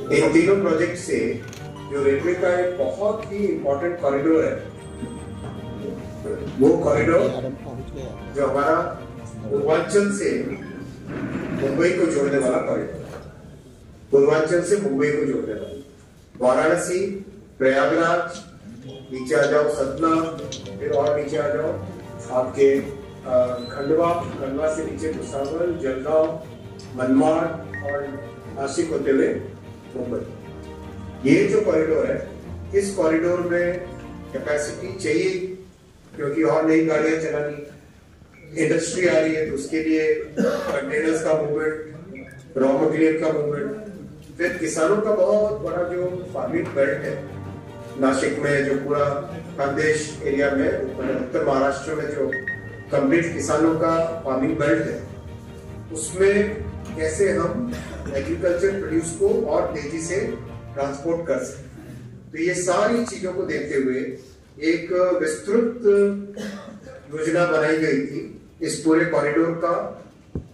इन तीनों प्रोजेक्ट से जो रेलवे का एक बहुत ही इम्पोर्टेंट कॉरिडोर है, वो कॉरिडोर जो हमारा पूर्वांचल से मुंबई को जोड़ने वाला कॉरिडोर, पूर्वांचल से मुंबई को जोड़ने वाला, वाराणसी, प्रयागराज, नीचे आ जाओ सतना, फिर और नीचे आ जाओ आपके खंडवा से नीचे भुसावल, जलगांव, मनमाड और नासिक होते हुए मुंबई। ये जो कॉरिडोर है, इस कॉरिडोर में कैपेसिटी चाहिए क्योंकि और नई गाड़ियां चलानी, इंडस्ट्री आ रही है तो उसके लिए कंटेनर्स का मूवमेंट, रॉ मटेरियल का मूवमेंट, फिर किसानों का बहुत बड़ा जो फार्मिंग बेल्ट है नासिक में, जो पूरा खानदेश एरिया में, उत्तर महाराष्ट्र में जो कंप्लीट किसानों का फार्मिंग बेल्ट है, उसमें कैसे हम एग्रीकल्चर प्रोड्यूस को और तेजी से ट्रांसपोर्ट कर सकते। तो ये सारी चीजों को देखते हुए एक विस्तृत योजना बनाई गई थी इस पूरे कॉरिडोर का।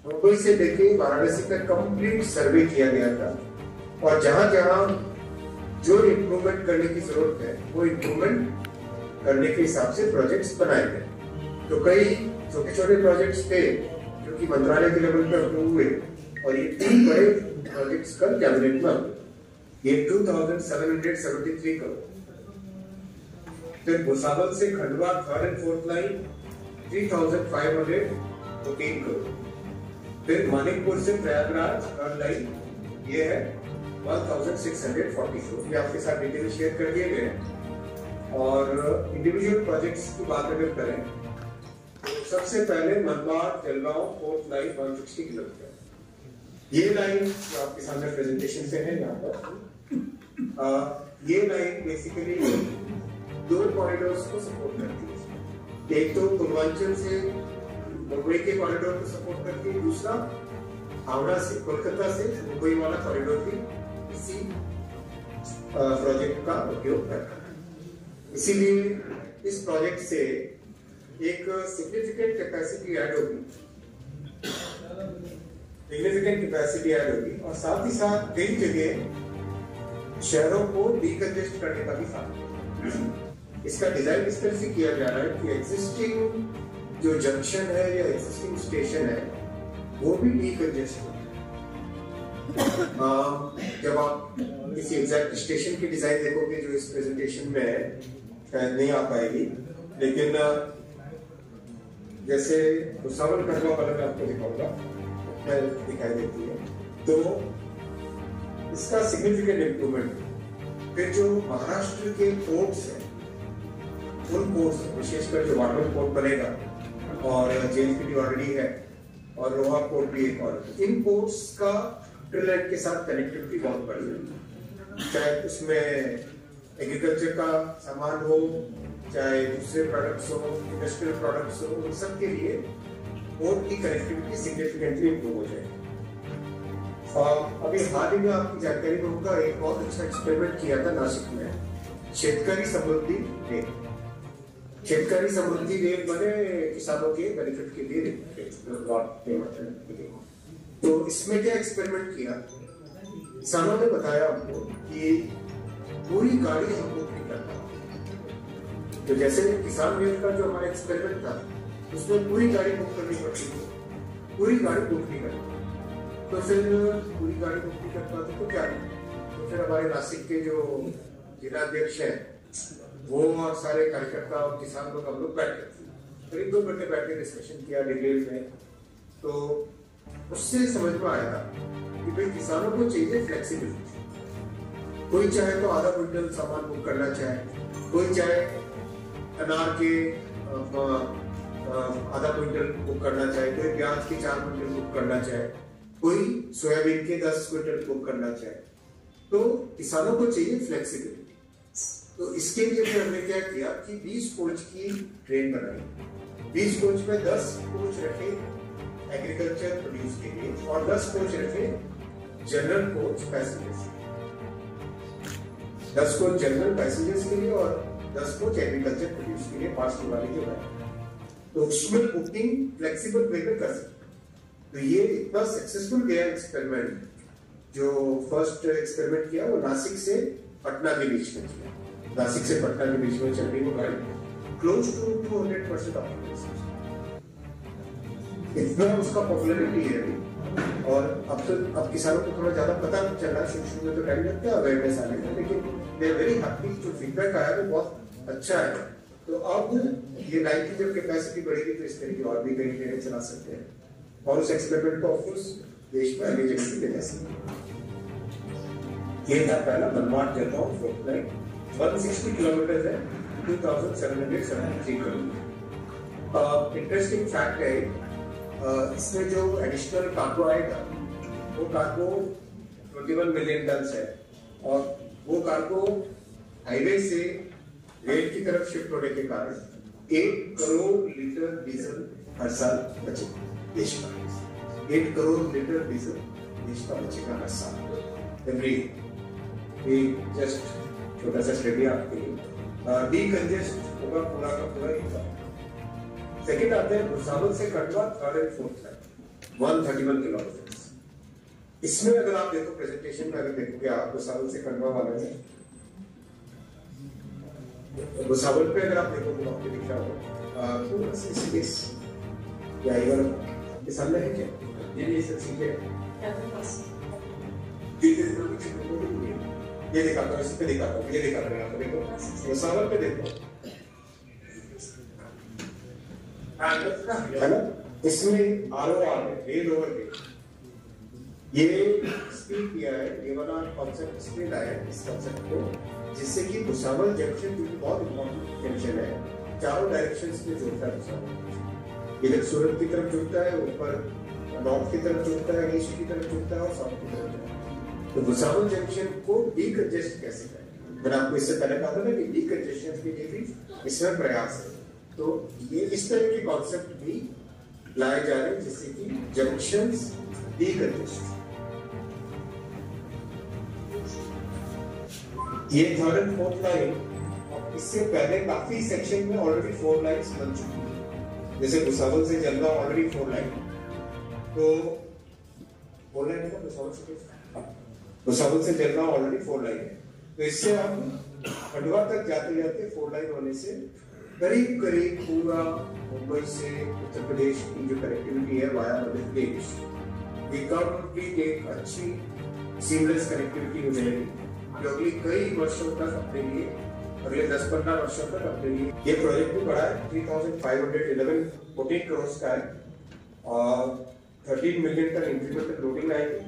मुंबई से लेके वाराणसी तक कंप्लीट सर्वे किया गया था और जहां जहां जो इम्प्रूवमेंट करने की जरूरत है वो इम्प्रूवमेंट करने के हिसाब से प्रोजेक्ट्स बनाए गए। तो कई छोटे छोटे प्रोजेक्ट्स थे जो कि मंत्रालय के लेवल पर अप्रूव हुए और ये 3 बड़े प्रोजेक्ट्स कल कैबिनेट में हुए। ये 2773 करोड़, फिर भुसावल से Khandwa 3rd and 4th line 3514 crore, फिर मानिकपुर से प्रयागराज 3rd लाइन ये है 1640 करोड़। ये आपके साथ डिटेल शेयर कर दिए गए। और इंडिविजुअल प्रोजेक्ट्स की बात अगर करें तो सबसे पहले Manmad Jalgaon 4th line 160 kilometre, ये लाइन जो आपके सामने प्रेजेंटेशन से है यहाँ पर, ये लाइन बेसिकली 2 कॉरिडोर्स को सपोर्ट करती है। एक तो पूर्वांचल से मुंबई के कॉरिडोर को सपोर्ट करती है, दूसरा हावड़ा से कोलकाता से मुंबई वाला कॉरिडोर भी इसी प्रोजेक्ट का उपयोग करता है। इसीलिए इस प्रोजेक्ट से एक सिग्निफिकेंट कैपेसिटी ऐड होगी, और साथ ही साथ कई जगह शहरों को डीकंजेस्ट करने का भी साथ। इसका डिजाइन इस तरह से किया जा रहा है कि एग्जिस्टिंग जो जंक्शन है या एग्जिस्टिंग स्टेशन है वो भी डीकंजेस्ट हो। जब आप किसी एग्जैक्ट स्टेशन की डिजाइन देखोगे जो इस प्रेजेंटेशन में है, शायद नहीं आ पाएगी, लेकिन जैसे भुसावल खंडवा वाला मैं आपको दिखाऊंगा, दिखाई देती है, तो इसका सिग्निफिकेंट इंप्रूवमेंट। फिर जो महाराष्ट्र के पोर्ट्स हैं, उन पोर्ट्स विशेषकर जो वाटर पोर्ट बनेगा और जेएनपीटी ऑलरेडी है और रोहा पोर्ट भी एक और, इन पोर्ट्स का ट्रेलर के साथ कनेक्टिविटी बहुत बढ़ी है। चाहे उसमें एग्रीकल्चर का सामान हो, चाहे दूसरे प्रोडक्ट्स हो, इंडस्ट्रियल प्रोडक्ट्स हो, उन सब के लिए पोर्ट की कनेक्टिविटी सिग्निफिकेंटली इंप्रूव हो जाएगी। अभी हाल ही में आपकी जानकारी में होगा, एक बहुत अच्छा एक्सपेरिमेंट किया था नासिक में, शेतकारी समृद्धि रेल। शेतकारी समृद्धि रेल बने किसानों के बेनिफिट के लिए। तो इसमें क्या एक्सपेरिमेंट किया, किसानों ने बताया हमको कि पूरी गाड़ी हम बुक नहीं करता। तो जैसे किसान रेल का जो हमारा एक्सपेरिमेंट था, उसमें पूरी गाड़ी बुक करनी पड़ती थी, पूरी गाड़ी बुक नहीं करती। तो फिर पूरी गाड़ी बुक नहीं कर पाते तो क्या करें? तो फिर हमारे नासिक के जो जिलाध्यक्ष हैं वो और सारे कार्यकर्ता और किसान लोग, हम लोग बैठे, करीब 2 घंटे बैठ के डिस्कशन किया डिटेल में। तो उससे समझ में आया कि भाई किसानों को चाहिए फ्लेक्सिबिलिटी। कोई चाहे तो आधा क्विंटल सामान बुक करना चाहे, कोई चाहे अनार के आधा क्विंटल बुक करना चाहे, कोई प्याज के 4 क्विंटल बुक करना चाहे, कोई सोयाबीन के 10 क्विंटल बुक करना चाहे। तो किसानों को चाहिए फ्लेक्सिबिलिटी। तो इसके लिए फिर हमने क्या किया कि 20 कोच की ट्रेन बनाई। 20 कोच में 10 कोच रखे एग्रीकल्चर प्रोड्यूस के लिए और 10 कोच रखे general coach passengers, 10 coach general passengers के लिए और 10 कोच एग्रीकल्चर प्रोड्यूस के लिए 5 वाली जो है। तो उसमें बुकिंग फ्लेक्सिबल वे में कर सकते। तो ये इतना सक्सेसफुल गया एक्सपेरिमेंट जो फर्स्ट एक्सपेरिमेंट किया वो नासिक से पटना के बीच में किया। नासिक से पटना के बीच में चल रही वो गाड़ी क्लोज टू 200% ऑक्यूपेंसी, इतना उसका पॉपुलरिटी है अभी। और अब किसानों को थोड़ा ज्यादा पता चल रहा है, शुरू में तो टाइम लगता है अवेयरनेस आने में, लेकिन दे आर वेरी हैप्पी। जो फीडबैक आया वो बहुत अच्छा है। तो अब ये लाइन की जब कैपेसिटी बढ़ेगी तो इस तरह की और भी कई ट्रेनें चला सकते हैं और उस एक्सपेरिमेंट को ऑफकोर्स देश में आगे जगह ले जा सकते हैं। ये था पहला Manmad Jalgaon fourth line, 160 kilometre है, 2773 किलोमीटर। इंटरेस्टिंग फैक्ट है, इसमें जो एडिशनल कार्गो आएगा वो कार्गो 21 मिलियन टन है और वो कार्गो हाईवे से रेल की तरफ शिफ्ट होने के कारण 1 करोड़ लीटर डीजल हर साल बचेगा देश का। 1 करोड़ लीटर डीजल देश का बचेगा हर साल एवरी। जस्ट छोटा सा स्टडी आपके लिए, डीकंजेस्ट होगा पूरा का पूरा ही। सेकेंड आते हैं भुसावल से कटवा, third and fourth line 131 kilometre. इसमें अगर आप देखो प्रेजेंटेशन में, अगर देखोगे आप भुसावल से कटवा वाले में, भुसावल पे अगर आप देखोगे आपको दिख रहा होगा तो बस इस या इधर के सामने है क्या ये सब चीजें ये दिखाता हूँ, इस पे दिखाता हूँ, ये दिखाता हूँ आपको। देखो भुसावल पे देखो है ना, इसमें ROR रेल ओवर ये स्पीड किया है, ये वाला कॉन्सेप्ट इसमें लाया है इस कॉन्सेप्ट को, जिससे कि भुसावल जंक्शन जो बहुत इंपॉर्टेंट जंक्शन है, चारों डायरेक्शंस में जोड़ता है भुसावल। इधर सूरत की तरफ जुड़ता है, ऊपर नॉर्थ की तरफ जुड़ता है, ईस्ट की तरफ जुड़ता है और साउथ की तरफ जुड़ता है। तो भुसावल जंक्शन को डीकंजेस्ट कैसे करें, मैंने आपको इससे पहले कहा था ना कि डीकंजेशन के लिए भी इसमें प्रयास है। तो ये इस तरह के कॉन्सेप्ट भी लाए जा रहे हैं जिससे कि जंक्शंस डीकंजेस्ट। ये थर्ड एंड फोर्थ लाइन, और इससे पहले काफी सेक्शन में ऑलरेडी 4 लाइन्स बन चुकी है। जैसे भुसावल से जलगांव ऑलरेडी 4 लाइन, तो 4 लाइन है भुसावल से जलगांव ऑलरेडी 4 लाइन है। तो इससे हम खंडवा तक जाते जाते 4 लाइन होने से करीब करीब पूरा मुंबई से उत्तर प्रदेश की जो कनेक्टिविटी है via Madhya Pradesh, we complete एक अच्छी सीमलेस कनेक्टिविटी हो जाएगी जो अगली कई वर्षों तक अपने लिए, अगले 10-15 वर्षों तक अपने लिए। ये प्रोजेक्ट भी बड़ा है, 3,514 करोड़ का है और 13 मिलियन टन इंक्रीमेंटल लोडिंग आएगी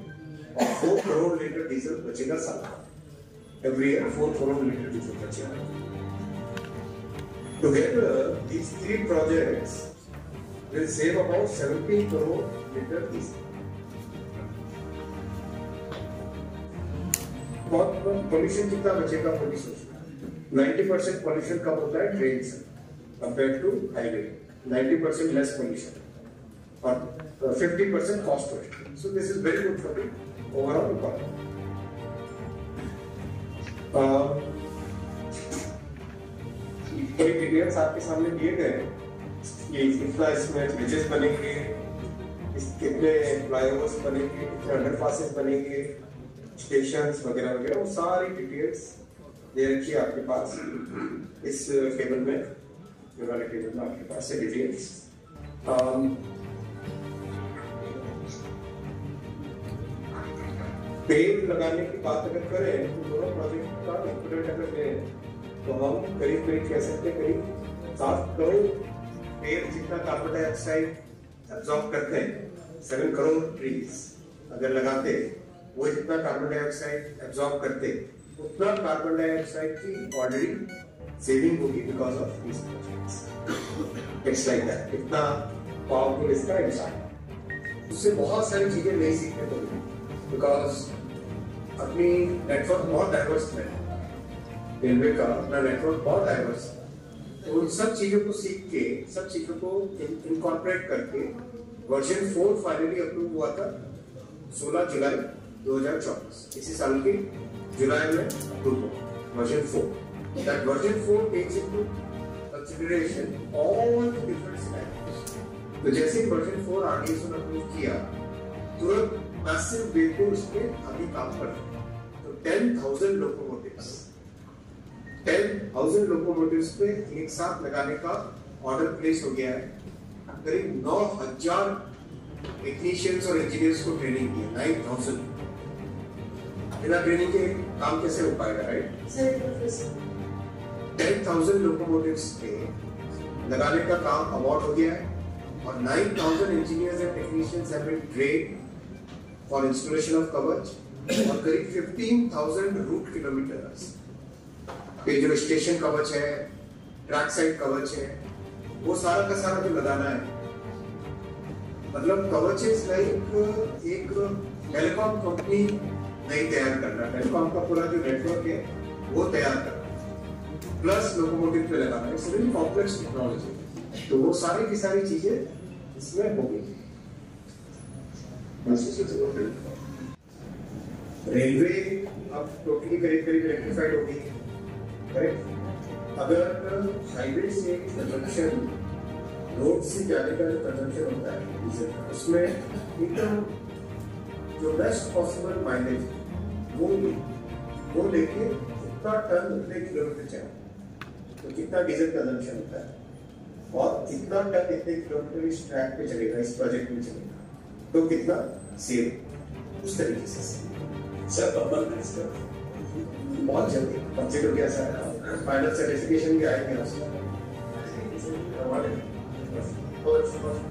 और 4 करोड़ लीटर डीजल बचेगा साल every year. 4 crore litre diesel बचेगा। Together, these 3 projects will save about 70 crore liter diesel. Pollution कितना बचेगा वो भी सोचना। 90% pollution कब होता है ट्रेन से compared to highway, 90% less pollution और 50% cost reduction. So this is very good for the overall economy. कई डिटेल्स आपके सामने दिए गए कि कितना इसमें ब्रिजेस बनेंगे, कितने फ्लाईओवर्स बनेंगे, कितने अंडरपासेस बनेंगे, स्टेशंस वगैरह वगैरह, वो सारी डिटेल्स दे रखी है आपके पास इस टेबल में, ये वाले टेबल में आपके पास है डिटेल्स। पेड़ लगाने की बात अगर करें तो दोनों प्रोजेक्ट का इक्विवेलेंट अगर लें तो हम करीब कह सकते हैं करीब 7 करोड़ पेड़ जितना कार्बन डाइऑक्साइड एब्जॉर्ब करते हैं, 7 करोड़ ट्रीज अगर लगाते वो जितना कार्बन डाइऑक्साइड एब्जॉर्ब करते उतना कार्बन डाइऑक्साइड की ऑलरेडी सेविंग होगी because of these projects. It's like that, इतना पावरफुल इसका इंसान। उससे बहुत सारी चीजें नहीं सीखने को मिली बिकॉज अपनी नेटवर्क बहुत डाइवर्स है, रेलवे का अपना नेटवर्क बहुत डाइवर्स है। तो उन सब चीजों को सीख के, सब चीजों को इनकॉर्पोरेट करके वर्जन 4 फाइनली अप्रूव हुआ था 16 जुलाई 2024, इसी साल के जुलाई में अप्रूव हुआ version 4। That version 4 takes into consideration all different scenarios. तो जैसे वर्जन 4 RDSO ने अप्रूव किया, तुरंत मैसिव वेहिकल उसमें अभी काम कर रहे हैं। तो 10,000 लोकोमोटिव्स पे एक साथ लगाने का ऑर्डर प्लेस हो गया है। करीब 9,000 टेक्नीशियंस और इंजीनियर्स को ट्रेनिंग दी है। 9,000 बिना ट्रेनिंग के काम कैसे हो पाएगा, राइट? 10,000 लोकोमोटिव्स पे लगाने का काम अवार्ड हो गया है और 9,000 engineers and technicians have been trained for installation of Kavach और करीब 15,000 रूट किलोमीटर्स पे जो स्टेशन कवच है, ट्रैक साइड कवच है, वो सारा का सारा जो लगाना है, मतलब कवच इज लाइक एक टेलीकॉम कंपनी नहीं तैयार करना, टेलीकॉम का पूरा जो नेटवर्क है वो तैयार करना प्लस लोकोमोटिव पे लगाना, इट्स वेरी कॉम्प्लेक्स टेक्नोलॉजी। तो वो सारी की सारी चीजें इसमें हो गई। रेलवे अब टोटली करीब करीब इलेक्ट्रिफाइड हो गई, करेक्ट? अगर हाईवे से कंजम्पशन, रोड से जाने का जो कंजम्पशन होता है उसमें एकदम जो बेस्ट पॉसिबल माइलेज वो लेके कितना टन इतने किलोमीटर चले, तो कितना डीजल कंजम्पशन होता है और कितना टन इतने किलोमीटर इस ट्रैक पे चलेगा, इस प्रोजेक्ट में चलेगा, तो कितना सेव, उस तरीके से सर बहुत जल्दी कंसिडर किया सर। फाइनल सर्टिफिकेशन भी आएंगे उसका।